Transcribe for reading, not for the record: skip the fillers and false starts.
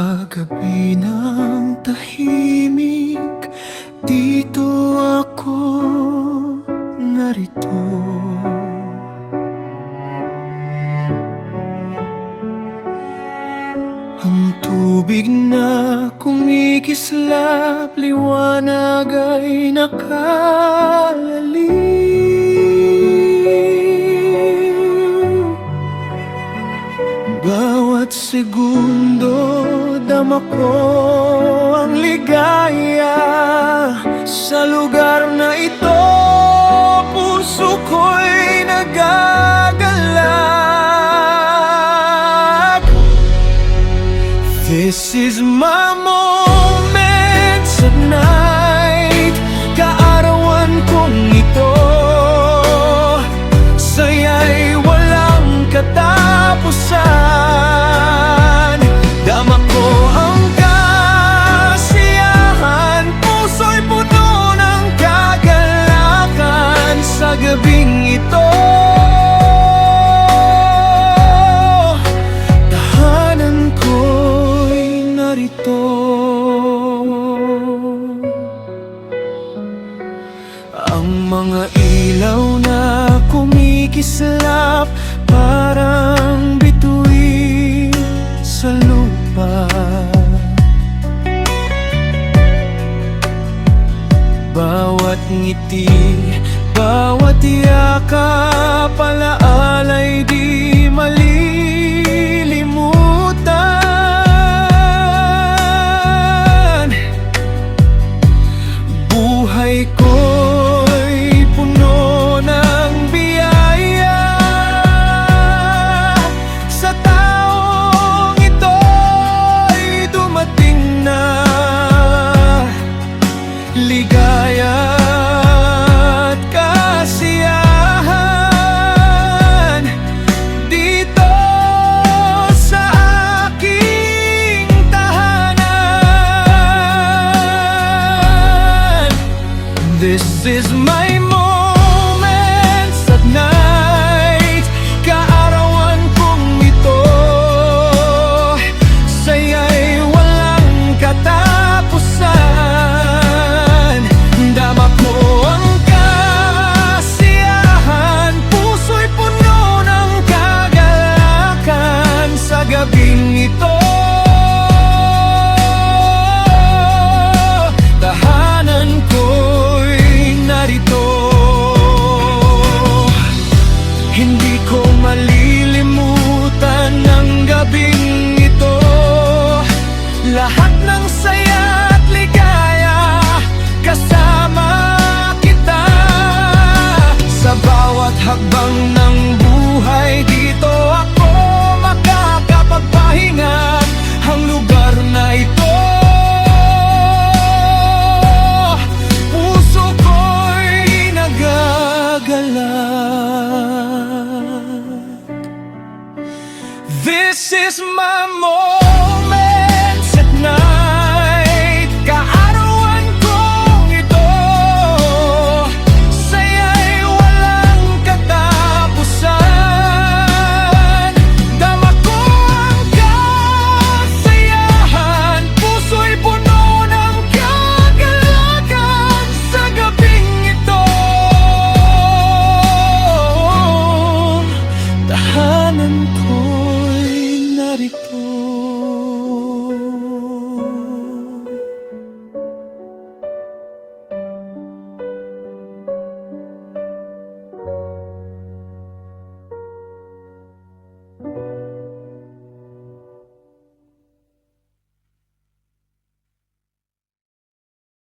Sa gabi ng tahimik, dito ako narito. Ang tubig na kumikislap, liwanag ay nakalaliw. Bawat segundo dama ko ang ligaya. Sa lugar na ito, puso ko'y nagagalak. This is my moment sa night. Kaarawan kong ito, saya'y walang katapusan. Dama ko ang kasiyahan, puso'y puno ng kagalakan. Sa gabing ito, tahanan ko'y narito. Ang mga ilaw na kumikislap, parang bituin sa lupa. Bawat ngiti, bawat yakap, alaala'y di malilimutan. Buhay ko'y puno ng biyaya. Sa taong ito'y dumating na ligaya at kasiyahan dito sa aking tahanan. This is my moment sa night. Kaarawan kong ito, saya'y walang katapusan. Dama ko ang kasiyahan, puso'y puno ng kagalakan. Sa gabing ito, tahanan ko'y narito. Hindi ko malilimutan ang gabing ito. Lahat ng saya at ligaya, kasama kita sa bawat hakbang na